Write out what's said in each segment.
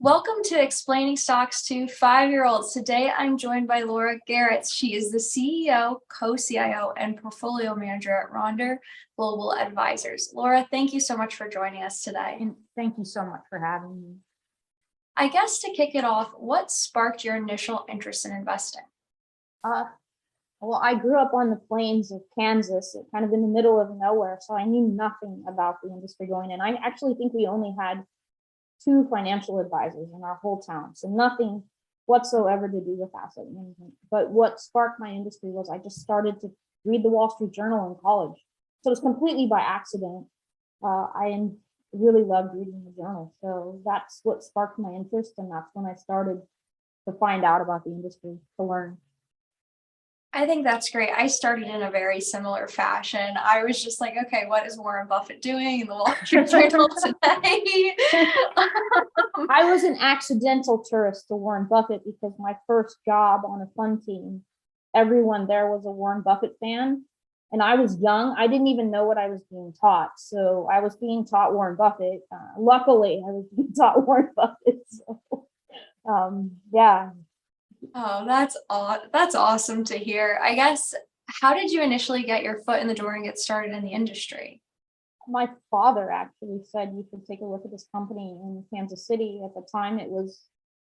Welcome to Explaining Stocks to 5-year-olds. Today I'm joined by Laura Geritz. She is the CEO, co-CIO, and portfolio manager at Rondure Global Advisors. Laura, thank you so much for joining us today. And thank you so much for having me. I guess to kick it off, what sparked your initial interest in investing? Well, I grew up on the plains of Kansas, kind of in the middle of nowhere, so I knew nothing about the industry going in. I actually think we only had 2 financial advisors in our whole town, so nothing whatsoever to do with asset management. But what sparked my industry was I just started to read the Wall Street Journal in college. So it was completely by accident. I really loved reading the journal. So that's what sparked my interest, and that's when I started to find out about the industry, to learn. I think that's great. I started in a very similar fashion. I was just like, okay, what is Warren Buffett doing in the Wall Street Journal today? I was an accidental tourist to Warren Buffett because my first job on a fund team, everyone there was a Warren Buffett fan. And I was young. I didn't even know what I was being taught. So I was being taught Warren Buffett. Luckily, I was being taught Warren Buffett. So, yeah. Oh, that's awesome to hear. I guess, how did you initially get your foot in the door and get started in the industry? My father actually said you should take a look at this company in Kansas City. At the time, it was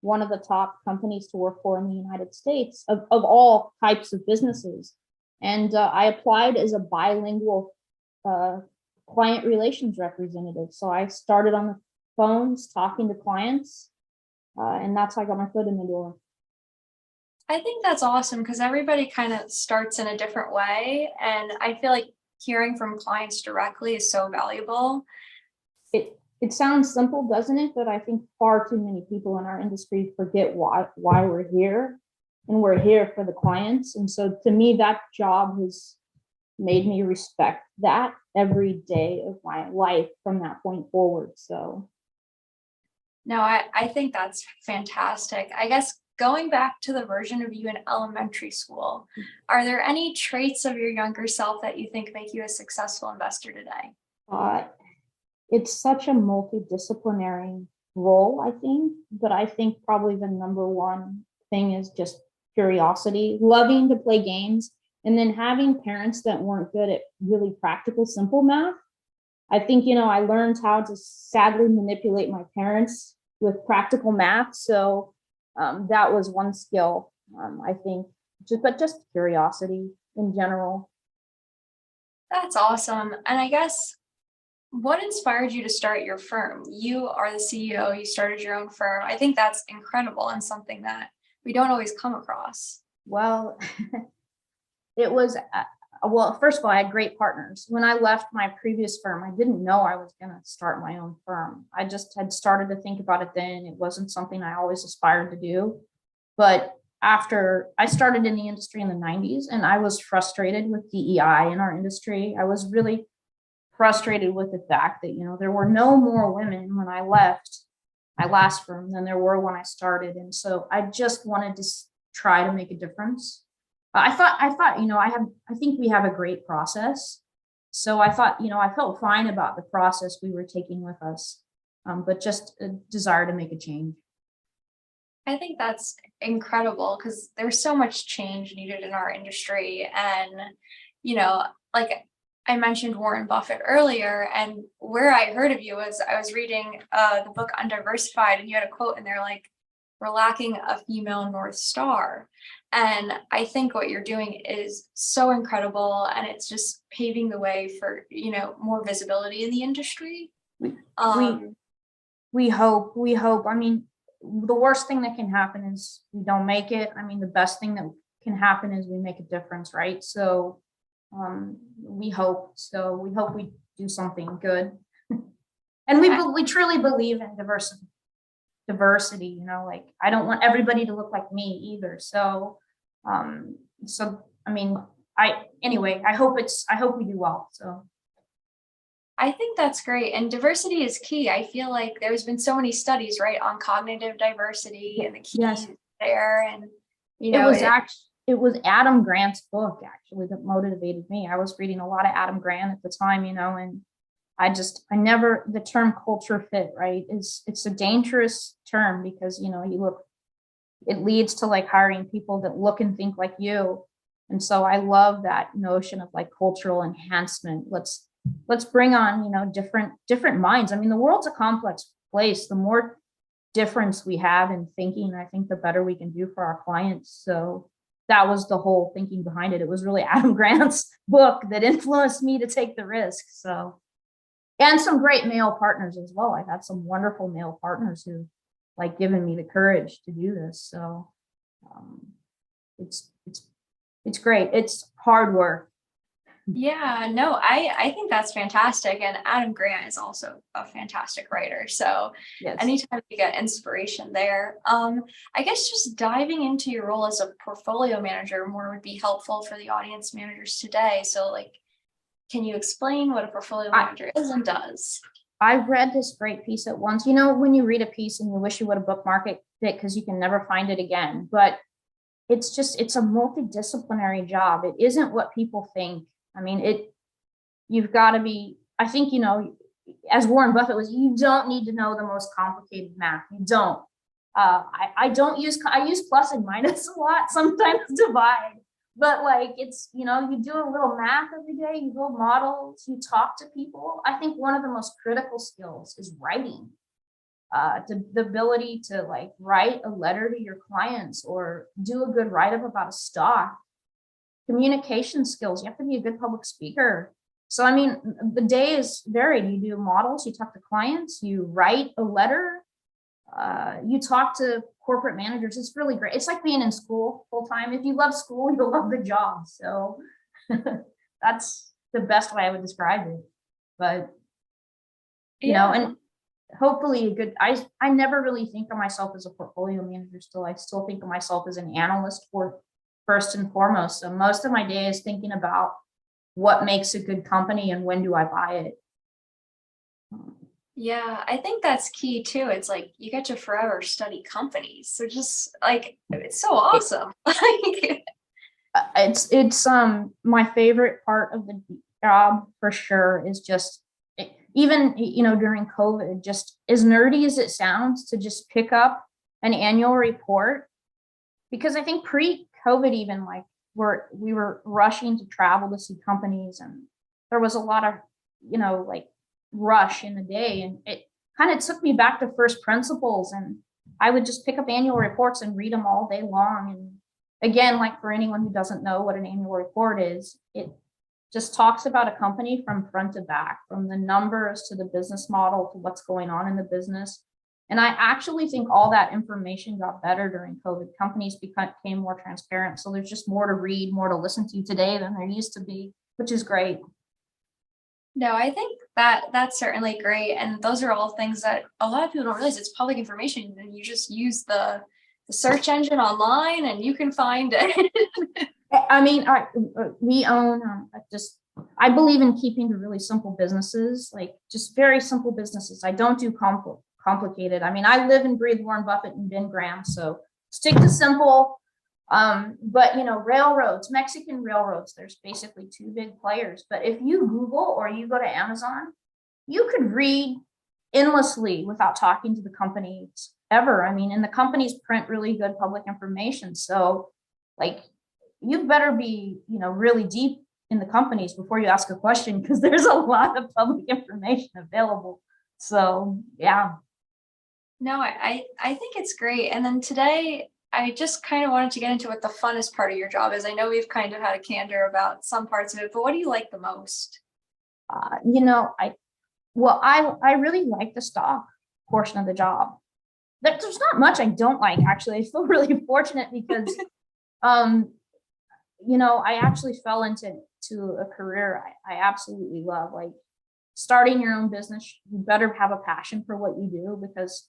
one of the top companies to work for in the United States of all types of businesses. And I applied as a bilingual client relations representative. So I started on the phones talking to clients, and that's how I got my foot in the door. I think that's awesome because everybody kind of starts in a different way. And I feel like hearing from clients directly is so valuable. It sounds simple, doesn't it? But I think far too many people in our industry forget why we're here, and we're here for the clients. And so to me, that job has made me respect that every day of my life from that point forward. So No, I think that's fantastic. I guess going back to the version of you in elementary school, are there any traits of your younger self that you think make you a successful investor today? uh, it's such a multidisciplinary role, I think, but I think probably the number one thing is just curiosity, loving to play games, and then having parents that weren't good at really practical, simple math. I think, I learned how to sadly manipulate my parents with practical math. So that was one skill, I think, just curiosity in general. That's awesome. And I guess, what inspired you to start your firm? You are the CEO, you started your own firm. I think that's incredible and something that we don't always come across. Well, it was, first of all, I had great partners. When I left my previous firm, I didn't know I was going to start my own firm. I just had started to think about it then. It wasn't something I always aspired to do. But after I started in the industry in the 90s, and I was frustrated with DEI in our industry, I was really frustrated with the fact that, there were no more women when I left my last firm than there were when I started. And so I just wanted to try to make a difference. I thought, I think we have a great process. So I thought, I felt fine about the process we were taking with us, but just a desire to make a change. I think that's incredible because there's so much change needed in our industry. And, like I mentioned Warren Buffett earlier, and where I heard of you was I was reading the book Undiversified, and you had a quote in there like, "We're lacking a female North Star." And I think what you're doing is so incredible, and it's just paving the way for, more visibility in the industry. We hope. I mean, the worst thing that can happen is we don't make it. I mean, the best thing that can happen is we make a difference, right? So we hope. So we hope we do something good. And we truly believe in diversity, like I don't want everybody to look like me either. So I mean, I hope we do well. So I think that's great. And diversity is key. I feel like there's been so many studies, right, on cognitive diversity and the keys yes, there. And, it was Adam Grant's book actually that motivated me. I was reading a lot of Adam Grant at the time, and I never, the term culture fit, right, it's a dangerous term because, it leads to like hiring people that look and think like you. And so I love that notion of like cultural enhancement. Let's bring on, different minds. I mean, the world's a complex place. The more difference we have in thinking, I think the better we can do for our clients. So that was the whole thinking behind it. It was really Adam Grant's book that influenced me to take the risk. So, and some great male partners as well. I've had some wonderful male partners who like given me the courage to do this. So um, it's great. It's hard work. Yeah, no, I think that's fantastic. And Adam Grant is also a fantastic writer. So Yes. anytime you get inspiration there, I guess just diving into your role as a portfolio manager more would be helpful for the audience managers today. So like, can you explain what a portfolio manager is and does? I read this great piece at once. You know, when you read a piece and you wish you would have bookmarked it because you can never find it again, but it's a multidisciplinary job. It isn't what people think. I mean, you've got to be, I think, as Warren Buffett was, you don't need to know the most complicated math. You don't. I use plus and minus a lot, sometimes divide, but like you do a little math every day, you build models, you talk to people. I think one of the most critical skills is writing. The ability to like write a letter to your clients or do a good write-up about a stock. Communication skills, you have to be a good public speaker. So I mean, the day is varied. You do models, you talk to clients, you write a letter, you talk to corporate managers. It's really great. It's like being in school full time. If you love school, you'll love the job. So that's the best way I would describe it. But and hopefully I never really think of myself as a portfolio manager still. I still think of myself as an analyst for first and foremost. So most of my day is thinking about what makes a good company and when do I buy it. Yeah, I think that's key too. It's like you get to forever study companies. So just like it's so awesome. It's my favorite part of the job for sure is just even during COVID, just as nerdy as it sounds to just pick up an annual report, because I think pre-COVID even like we were rushing to travel to see companies and there was a lot of like rush in the day, and it kind of took me back to first principles, and I would just pick up annual reports and read them all day long. And again, like for anyone who doesn't know what an annual report is, it just talks about a company from front to back, from the numbers to the business model to what's going on in the business. And I actually think all that information got better during COVID. Companies became more transparent. So there's just more to read, more to listen to today than there used to be, which is great. No, I think that's certainly great. And those are all things that a lot of people don't realize. It's public information and you just use the search engine online and you can find it. I mean, we own I believe in keeping to really simple businesses, like just very simple businesses. I don't do complicated. I mean, I live and breathe Warren Buffett and Ben Graham, so stick to simple. But railroads, Mexican railroads, there's basically two big players. But if you Google or you go to Amazon, you could read endlessly without talking to the companies ever. I mean, and the companies print really good public information. So like you better be, really deep in the companies before you ask a question, because there's a lot of public information available. So yeah. No, I think it's great. And then today I just kind of wanted to get into what the funnest part of your job is. I know we've kind of had a candor about some parts of it, but what do you like the most? I really like the stock portion of the job. There's not much I don't like, actually. I feel really fortunate because, I actually fell into a career I absolutely love. Like starting your own business, you better have a passion for what you do because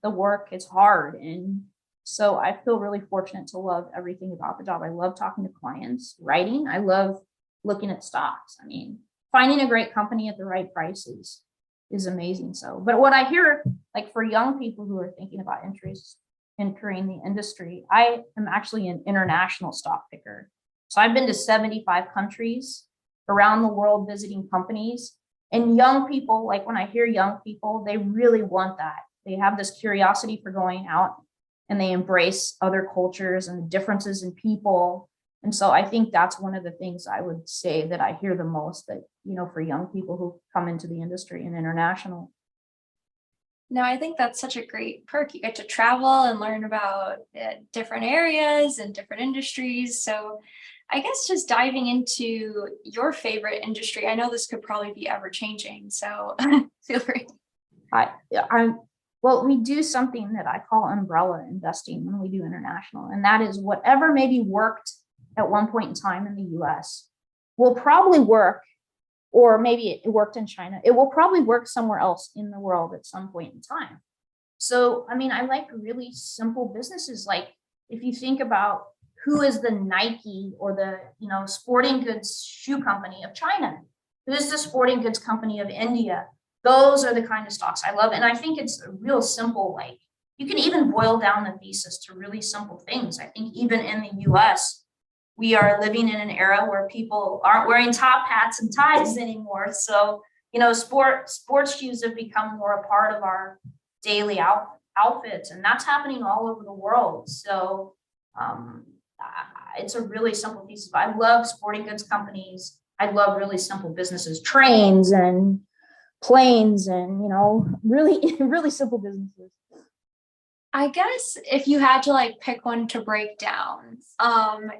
the work is hard. And so I feel really fortunate to love everything about the job. I love talking to clients, writing. I love looking at stocks. I mean, finding a great company at the right prices is amazing. So, but what I hear, like for young people who are thinking about entering the industry, I am actually an international stock picker. So I've been to 75 countries around the world visiting companies. And young people, like when I hear young people, they really want that. They have this curiosity for going out and they embrace other cultures and differences in people. And so I think that's one of the things I would say that I hear the most, that, you know, for young people who come into the industry and international. No, I think that's such a great perk. You get to travel and learn about different areas and different industries. So I guess just diving into your favorite industry, I know this could probably be ever changing, so feel free. I well, we do something that I call umbrella investing when we do international, and that is whatever maybe worked at one point in time in the US will probably work, or maybe it worked in China, it will probably work somewhere else in the world at some point in time. So, I mean, I like really simple businesses. Like if you think about who is the Nike or the, you know, sporting goods shoe company of China, who is the sporting goods company of India, those are the kind of stocks I love. And I think it's a real simple, like you can even boil down the thesis to really simple things. I think even in the US, we are living in an era where people aren't wearing top hats and ties anymore. So, you know, sports shoes have become more a part of our daily outfits, and that's happening all over the world. So it's a really simple piece. I love sporting goods companies. I love really simple businesses, trains and planes, and, you know, really, really simple businesses. I guess if you had to like pick one to break down,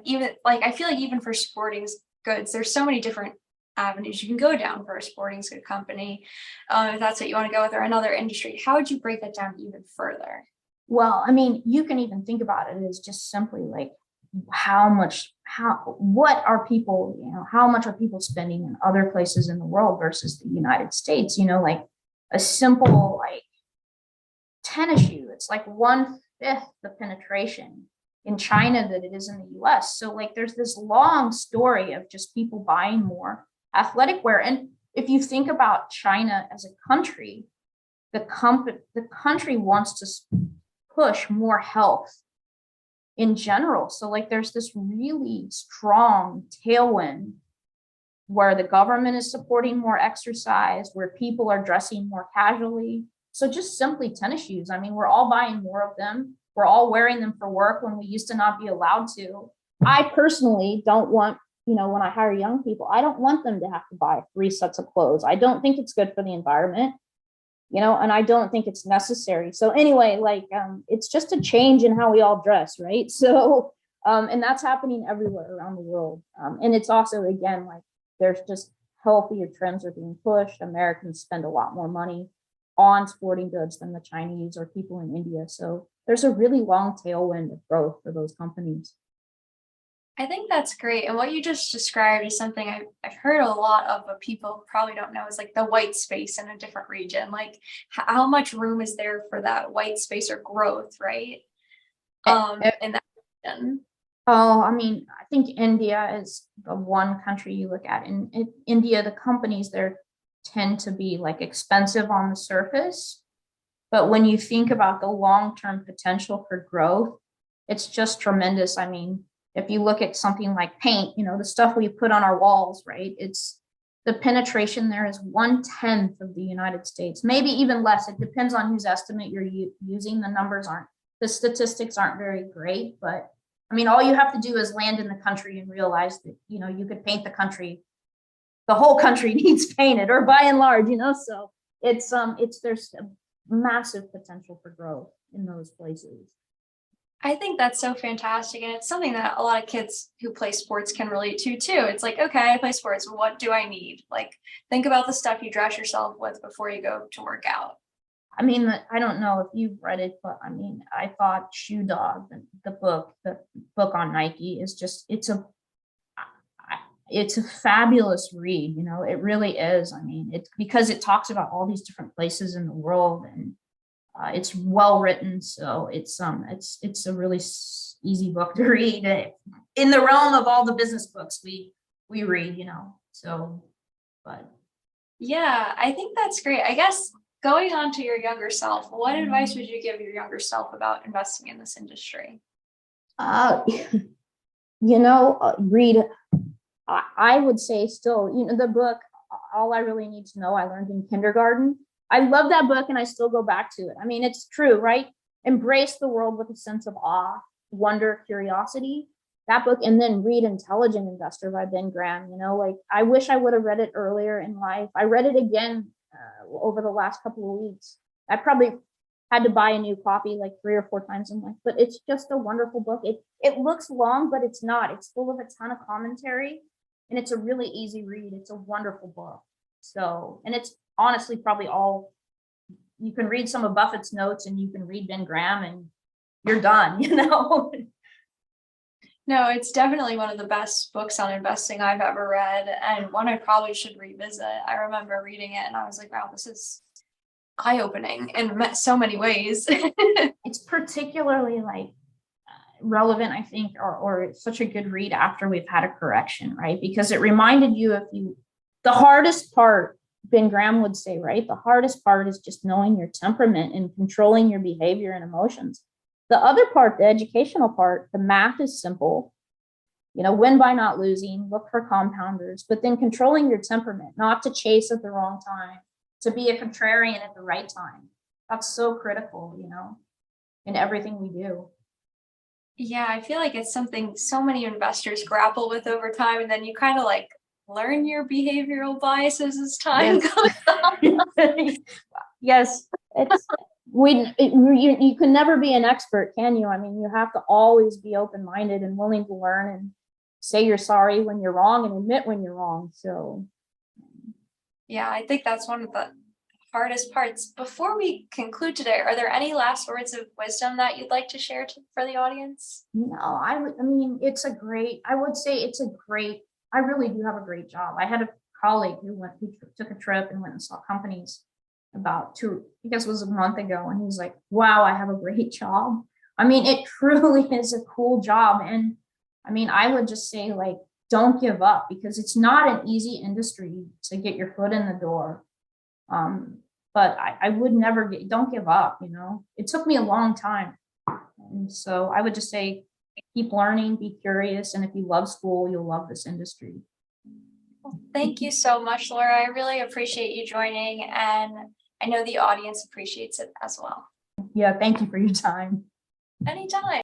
even like I feel like even for sporting goods, there's so many different avenues you can go down for a sporting good company. If that's what you want to go with, or another industry, how would you break that down even further? Well, I mean, you can even think about it as just simply like what are people, you know, how much are people spending in other places in the world versus the United States? You know, like a simple like tennis shoe, it's like 1/5 the penetration in China that it is in the US. So like there's this long story of just people buying more athletic wear. And if you think about China as a country, the country wants to push more health in general. So like there's this really strong tailwind where the government is supporting more exercise, where people are dressing more casually. So just simply tennis shoes. I mean, we're all buying more of them. We're all wearing them for work when we used to not be allowed to. I personally don't want, you know, when I hire young people, I don't want them to have to buy 3 sets of clothes. I don't think it's good for the environment, you know, and I don't think it's necessary. So anyway, like it's just a change in how we all dress, right? So and that's happening everywhere around the world. And it's also, again, like there's just healthier trends are being pushed. Americans spend a lot more money on sporting goods than the Chinese or people in India. So there's a really long tailwind of growth for those companies. I think that's great. And what you just described is something I've heard a lot of, but people probably don't know, is like the white space in a different region. Like how much room is there for that white space or growth, right? In that region. Oh, I mean, I think India is the one country you look at. In India, the companies there tend to be like expensive on the surface. But when you think about the long-term potential for growth, it's just tremendous. I mean, if you look at something like paint, you know, the stuff we put on our walls, right? It's the penetration there is 1/10 of the United States, maybe even less. It depends on whose estimate you're using. The statistics aren't very great, but I mean, all you have to do is land in the country and realize that, you know, you could paint the country. The whole country needs painted, or by and large, you know, so there's a massive potential for growth in those places. I think that's so fantastic. And it's something that a lot of kids who play sports can relate to too. It's like, okay, I play sports. What do I need? Like, think about the stuff you dress yourself with before you go to work out. I mean, I don't know if you've read it, but I mean, I thought Shoe Dog, the book on Nike is just, it's a fabulous read. You know, it really is. I mean, it's because it talks about all these different places in the world, and it's well written. So it's a really easy book to read in the realm of all the business books we read, you know, so, but. Yeah, I think that's great. I guess going on to your younger self, what advice would you give your younger self about investing in this industry? You know, read, I would say still, you know, the book, all I really need to know, I learned in kindergarten. I love that book and I still go back to it. I mean, it's true, right? Embrace the world with a sense of awe, wonder, curiosity. That book, and then read Intelligent Investor by Ben Graham. Like I wish I would have read it earlier in life. I read it again over the last couple of weeks. I probably had to buy a new copy like 3 or 4 times in life, but it's just a wonderful book. It looks long, but it's not. It's full of a ton of commentary, and it's a really easy read. It's a wonderful book. So, and it's honestly probably all, you can read some of Buffett's notes and you can read Ben Graham and you're done, No, it's definitely one of the best books on investing I've ever read, and one I probably should revisit. I remember reading it and I was like, wow, this is eye-opening in so many ways. It's particularly like relevant, I think, or such a good read after we've had a correction, right? Because it reminded you the hardest part, Ben Graham would say, right? The hardest part is just knowing your temperament and controlling your behavior and emotions. The other part, the educational part, the math is simple. Win by not losing, look for compounders, but then controlling your temperament, not to chase at the wrong time, to be a contrarian at the right time. That's so critical, in everything we do. Yeah, I feel like it's something so many investors grapple with over time, and then you kind of like learn your behavioral biases as time goes on. Yes, you can never be an expert, can you? I mean, you have to always be open-minded and willing to learn and say you're sorry when you're wrong and admit when you're wrong. So yeah, I think that's one of the hardest parts. Before we conclude today, are there any last words of wisdom that you'd like to share for the audience? No, I mean, I really do have a great job. I had a colleague who took a trip and went and saw companies about I guess it was a month ago. And he was like, wow, I have a great job. I mean, it truly is a cool job. And I mean, I would just say, like, don't give up, because it's not an easy industry to get your foot in the door. But I would never don't give up, It took me a long time. And so I would just say, keep learning, be curious. And if you love school, you'll love this industry. Thank you so much, Laura. I really appreciate you joining, and I know the audience appreciates it as well. Yeah, thank you for your time. Anytime.